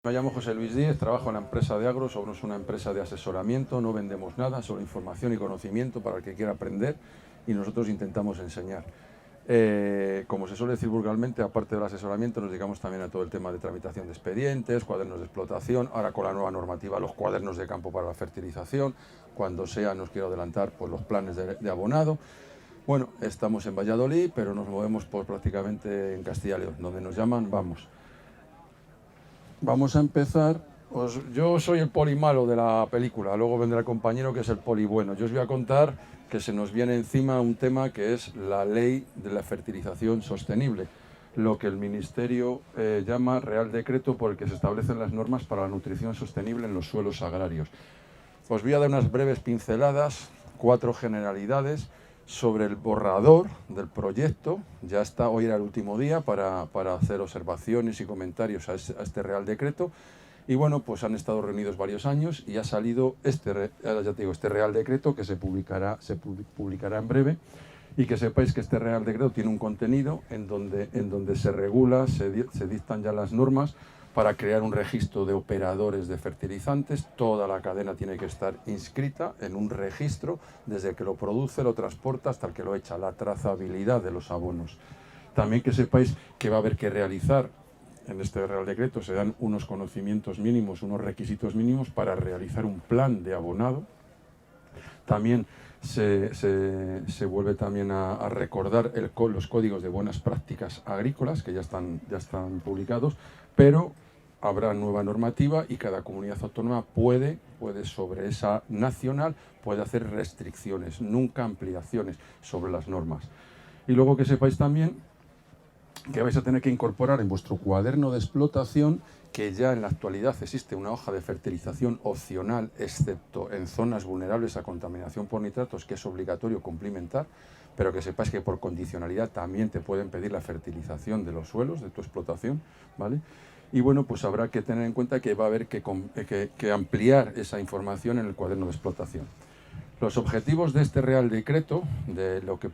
Me llamo José Luis Díez, trabajo en la empresa de Agro, somos una empresa de asesoramiento, no vendemos nada, solo información y conocimiento para el que quiera aprender y nosotros intentamos enseñar. Como se suele decir vulgarmente, aparte del asesoramiento nos dedicamos también a todo el tema de tramitación de expedientes, cuadernos de explotación, ahora con la nueva normativa los cuadernos de campo para la fertilización, cuando sea, no os quiero adelantar, pues los planes de abonado. Bueno, estamos en Valladolid, pero nos movemos por prácticamente en Castilla y León, donde nos llaman, vamos. Vamos a empezar. Yo soy el poli malo de la película, luego vendrá el compañero que es el poli bueno. Yo os voy a contar que se nos viene encima un tema que es la ley de la fertilización sostenible, lo que el Ministerio llama Real Decreto por el que se establecen las normas para la nutrición sostenible en los suelos agrarios. Os voy a dar unas breves pinceladas, 4 generalidades sobre el borrador del proyecto. Ya está, hoy era el último día para hacer observaciones y comentarios a este Real Decreto. Y bueno, pues han estado reunidos varios años y ha salido este Real Decreto que se publicará en breve. Y que sepáis que este Real Decreto tiene un contenido en donde se regula, se dictan ya las normas para crear un registro de operadores de fertilizantes. Toda la cadena tiene que estar inscrita en un registro, desde el que lo produce, lo transporta hasta el que lo echa, la trazabilidad de los abonos. También que sepáis que va a haber que realizar, en este Real Decreto se dan unos conocimientos mínimos, unos requisitos mínimos para realizar un plan de abonado. También se vuelve también a recordar los códigos de buenas prácticas agrícolas, que ya están publicados, pero habrá nueva normativa y cada comunidad autónoma puede sobre esa nacional, puede hacer restricciones, nunca ampliaciones sobre las normas. Y luego que sepáis también que vais a tener que incorporar en vuestro cuaderno de explotación que ya en la actualidad existe una hoja de fertilización opcional, excepto en zonas vulnerables a contaminación por nitratos, que es obligatorio cumplimentar, pero que sepáis que por condicionalidad también te pueden pedir la fertilización de los suelos de tu explotación, ¿vale? Y bueno, pues habrá que tener en cuenta que va a haber que ampliar esa información en el cuaderno de explotación. Los objetivos de este Real Decreto, de lo que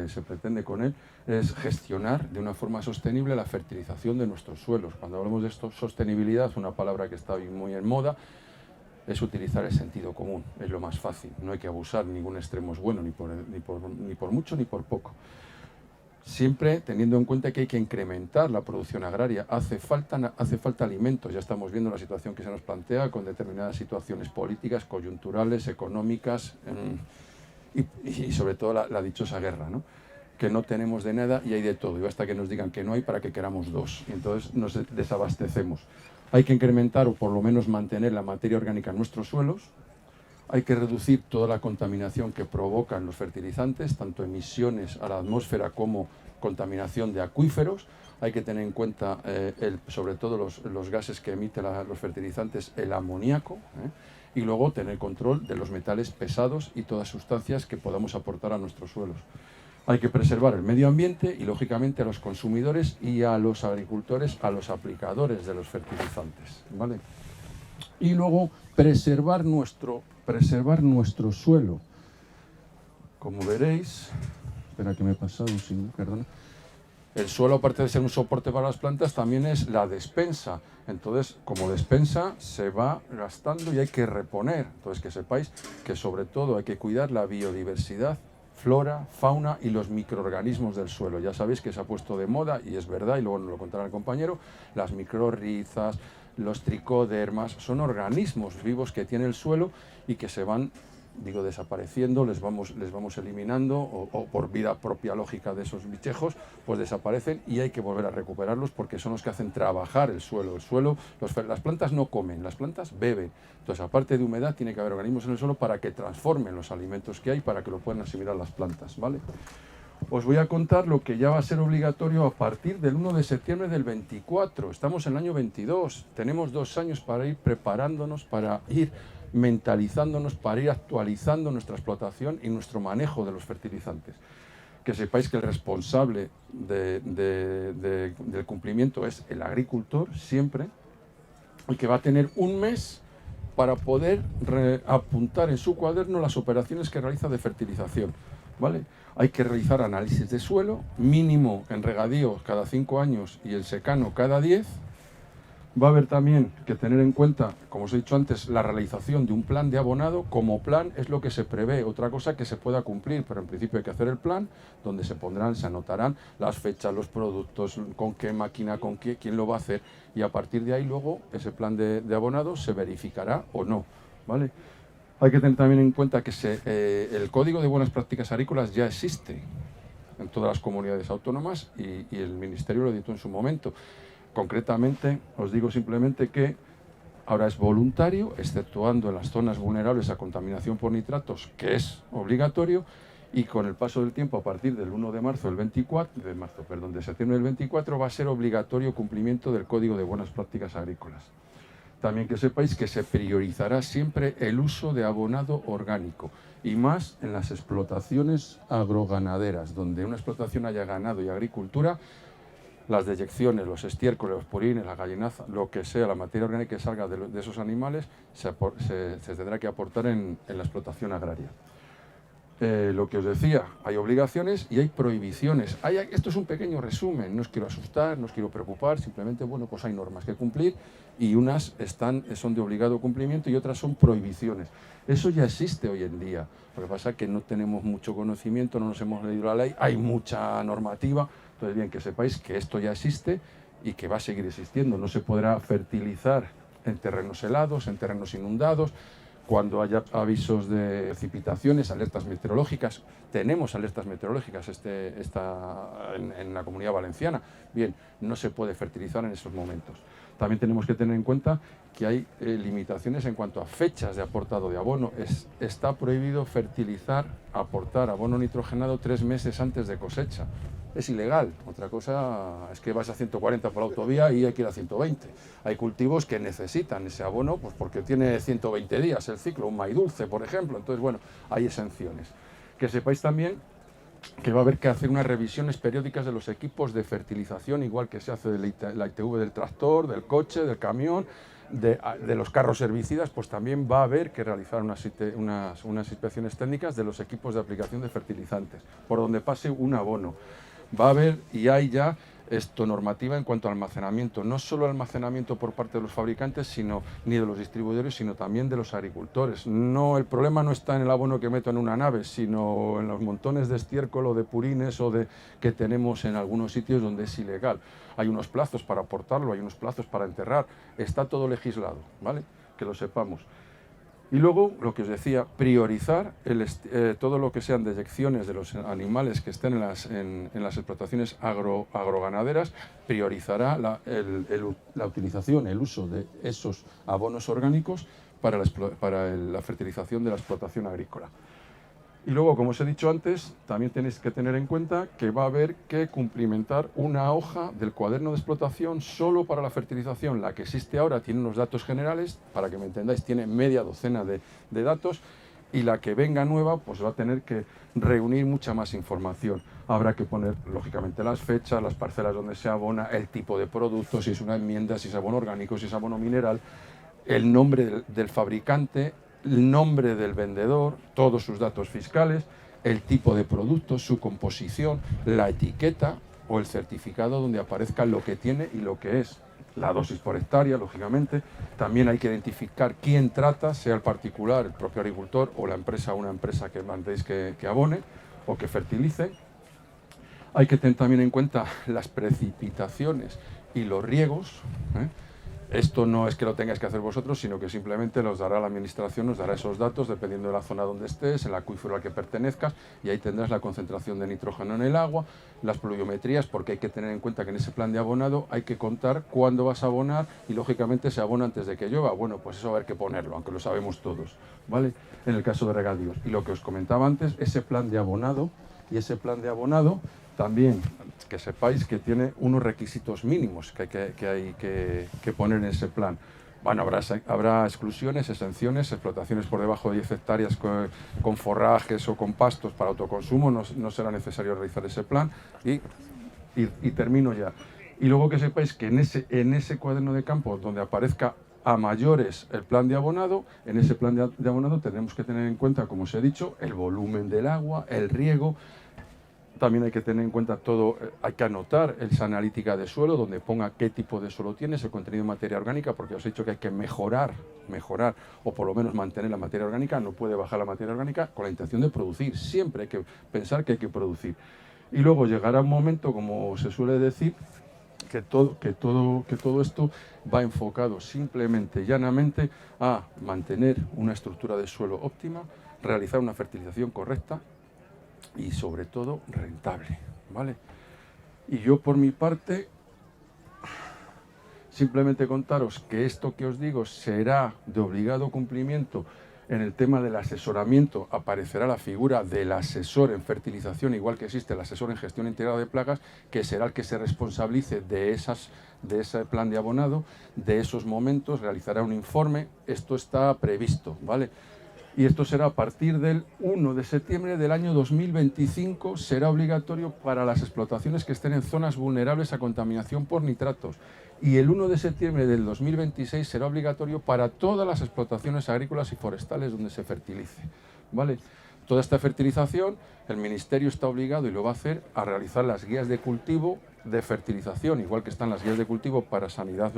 se pretende con él, es gestionar de una forma sostenible la fertilización de nuestros suelos. Cuando hablamos de esto, sostenibilidad, una palabra que está hoy muy en moda, es utilizar el sentido común, es lo más fácil. No hay que abusar, ningún extremo es bueno, ni por mucho ni por poco. Siempre teniendo en cuenta que hay que incrementar la producción agraria. Hace falta alimentos. Ya estamos viendo la situación que se nos plantea con determinadas situaciones políticas, coyunturales, económicas y sobre todo la dichosa guerra, ¿no? Que no tenemos de nada y hay de todo. Y basta que nos digan que no hay para que queramos dos. Y entonces nos desabastecemos. Hay que incrementar o por lo menos mantener la materia orgánica en nuestros suelos. Hay que reducir toda la contaminación que provocan los fertilizantes, tanto emisiones a la atmósfera como contaminación de acuíferos. Hay que tener en cuenta, sobre todo los gases que emiten los fertilizantes, el amoníaco, y luego tener control de los metales pesados y todas sustancias que podamos aportar a nuestros suelos. Hay que preservar el medio ambiente y, lógicamente, a los consumidores y a los agricultores, a los aplicadores de los fertilizantes, ¿vale? Y luego preservar nuestro suelo. Como veréis, espera que me he pasado un segundo, perdona. El suelo, aparte de ser un soporte para las plantas, también es la despensa. Entonces, como despensa, se va gastando y hay que reponer. Entonces, que sepáis que sobre todo hay que cuidar la biodiversidad, flora, fauna y los microorganismos del suelo. Ya sabéis que se ha puesto de moda, y es verdad, y luego nos lo contará el compañero, las microrrizas, los tricodermas, son organismos vivos que tiene el suelo y que se van, desapareciendo, les vamos eliminando o por vida propia lógica de esos bichejos, pues desaparecen y hay que volver a recuperarlos porque son los que hacen trabajar el suelo. Las plantas no comen, las plantas beben. Entonces, aparte de humedad, tiene que haber organismos en el suelo para que transformen los alimentos que hay, para que lo puedan asimilar las plantas, ¿vale? Os voy a contar lo que ya va a ser obligatorio a partir del 1 de septiembre del 24. Estamos en el año 22. Tenemos 2 años para ir preparándonos, para ir mentalizándonos, para ir actualizando nuestra explotación y nuestro manejo de los fertilizantes. Que sepáis que el responsable del cumplimiento es el agricultor, siempre, y que va a tener un mes para poder apuntar en su cuaderno las operaciones que realiza de fertilización, ¿vale? Hay que realizar análisis de suelo, mínimo en regadío cada 5 años y en secano cada 10, Va a haber también que tener en cuenta, como os he dicho antes, la realización de un plan de abonado. Como plan es lo que se prevé, otra cosa que se pueda cumplir, pero en principio hay que hacer el plan, donde se pondrán, se anotarán las fechas, los productos, con qué máquina, con qué, quién lo va a hacer, y a partir de ahí luego ese plan de abonado se verificará o no, ¿vale? Hay que tener también en cuenta que el Código de Buenas Prácticas Agrícolas ya existe en todas las comunidades autónomas y el Ministerio lo editó en su momento. Concretamente, os digo simplemente que ahora es voluntario, exceptuando en las zonas vulnerables a contaminación por nitratos, que es obligatorio, y con el paso del tiempo, a partir del 1 de marzo del 24, de septiembre del 24, va a ser obligatorio cumplimiento del Código de Buenas Prácticas Agrícolas. También que sepáis que se priorizará siempre el uso de abonado orgánico, y más en las explotaciones agroganaderas, donde una explotación haya ganado y agricultura. Las deyecciones, los estiércoles, los purines, la gallinaza, lo que sea, la materia orgánica que salga de esos animales, se tendrá que aportar en la explotación agraria. Lo que os decía, hay obligaciones y hay prohibiciones. Esto es un pequeño resumen, no os quiero asustar, no os quiero preocupar, simplemente, bueno, pues hay normas que cumplir y unas son de obligado cumplimiento y otras son prohibiciones. Eso ya existe hoy en día. Lo que pasa es que no tenemos mucho conocimiento, no nos hemos leído la ley, hay mucha normativa. Entonces, bien, que sepáis que esto ya existe y que va a seguir existiendo. No se podrá fertilizar en terrenos helados, en terrenos inundados, cuando haya avisos de precipitaciones, alertas meteorológicas. Tenemos alertas meteorológicas en la Comunidad Valenciana. Bien, no se puede fertilizar en esos momentos. También tenemos que tener en cuenta que hay limitaciones en cuanto a fechas de aportado de abono. Está prohibido aportar abono nitrogenado 3 meses antes de cosecha. Es ilegal. Otra cosa es que vas a 140 por la autovía y hay que ir a 120. Hay cultivos que necesitan ese abono pues porque tiene 120 días el ciclo, un maíz dulce, por ejemplo. Entonces, bueno, hay exenciones. Que sepáis también que va a haber que hacer unas revisiones periódicas de los equipos de fertilización, igual que se hace de la ITV del tractor, del coche, del camión, de los carros herbicidas. Pues también va a haber que realizar unas inspecciones técnicas de los equipos de aplicación de fertilizantes, por donde pase un abono. Va a haber, y hay ya normativa en cuanto al almacenamiento, no solo almacenamiento por parte de los fabricantes, ni de los distribuidores, sino también de los agricultores. No, el problema no está en el abono que meto en una nave, sino en los montones de estiércol o de purines que tenemos en algunos sitios donde es ilegal. Hay unos plazos para aportarlo, hay unos plazos para enterrar, está todo legislado, ¿vale? Que lo sepamos. Y luego, lo que os decía, priorizar todo lo que sean deyecciones de los animales que estén en las explotaciones agroganaderas, priorizará la utilización, el uso de esos abonos orgánicos para la fertilización de la explotación agrícola. Y luego, como os he dicho antes, también tenéis que tener en cuenta que va a haber que cumplimentar una hoja del cuaderno de explotación solo para la fertilización. La que existe ahora tiene unos datos generales, para que me entendáis, tiene media docena de datos, y la que venga nueva pues va a tener que reunir mucha más información. Habrá que poner, lógicamente, las fechas, las parcelas donde se abona, el tipo de producto, si es una enmienda, si es abono orgánico, si es abono mineral, el nombre del fabricante, el nombre del vendedor, todos sus datos fiscales, el tipo de producto, su composición, la etiqueta o el certificado donde aparezca lo que tiene y lo que es. La dosis por hectárea, lógicamente. También hay que identificar quién trata, sea el particular, el propio agricultor o la empresa, una empresa que mandéis que abone o que fertilice. Hay que tener también en cuenta las precipitaciones y los riegos, ¿eh? Esto no es que lo tengáis que hacer vosotros, sino que simplemente los dará la administración, nos dará esos datos dependiendo de la zona donde estés, el acuífero al que pertenezcas, y ahí tendrás la concentración de nitrógeno en el agua, las pluviometrías, porque hay que tener en cuenta que en ese plan de abonado hay que contar cuándo vas a abonar y lógicamente se abona antes de que llueva. Bueno, pues eso va a haber que ponerlo, aunque lo sabemos todos, ¿vale? En el caso de regadíos. Y lo que os comentaba antes, ese plan de abonado también, que sepáis que tiene unos requisitos mínimos que hay que poner en ese plan. Bueno, habrá exclusiones, exenciones, explotaciones por debajo de 10 hectáreas con forrajes o con pastos para autoconsumo, no será necesario realizar ese plan. Y termino ya. Y luego que sepáis que en ese cuaderno de campo donde aparezca a mayores el plan de abonado, en ese plan de abonado tenemos que tener en cuenta, como os he dicho, el volumen del agua, el riego, También hay que tener en cuenta todo, hay que anotar esa analítica de suelo, donde ponga qué tipo de suelo tienes, el contenido de materia orgánica, porque os he dicho que hay que mejorar, o por lo menos mantener la materia orgánica, no puede bajar la materia orgánica con la intención de producir, siempre hay que pensar que hay que producir. Y luego llegará un momento, como se suele decir, que todo esto va enfocado simplemente, llanamente, a mantener una estructura de suelo óptima, realizar una fertilización correcta, y sobre todo rentable, ¿vale? Y yo por mi parte, simplemente contaros que esto que os digo será de obligado cumplimiento. En el tema del asesoramiento aparecerá la figura del asesor en fertilización, igual que existe el asesor en gestión integrada de plagas, que será el que se responsabilice de ese plan de abonado, de esos momentos, realizará un informe. Esto está previsto, ¿vale? Y esto será a partir del 1 de septiembre del año 2025, será obligatorio para las explotaciones que estén en zonas vulnerables a contaminación por nitratos. Y el 1 de septiembre del 2026 será obligatorio para todas las explotaciones agrícolas y forestales donde se fertilice, ¿vale? Toda esta fertilización, el Ministerio está obligado, y lo va a hacer, a realizar las guías de cultivo de fertilización, igual que están las guías de cultivo para sanidad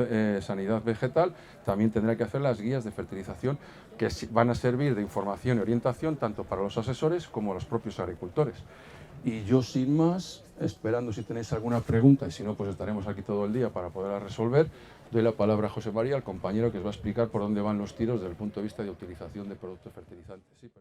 vegetal, también tendrá que hacer las guías de fertilización, que van a servir de información y orientación tanto para los asesores como los propios agricultores. Y yo, sin más, esperando si tenéis alguna pregunta, y si no, pues estaremos aquí todo el día para poderla resolver, doy la palabra a José María, al compañero que os va a explicar por dónde van los tiros desde el punto de vista de utilización de productos fertilizantes. Sí,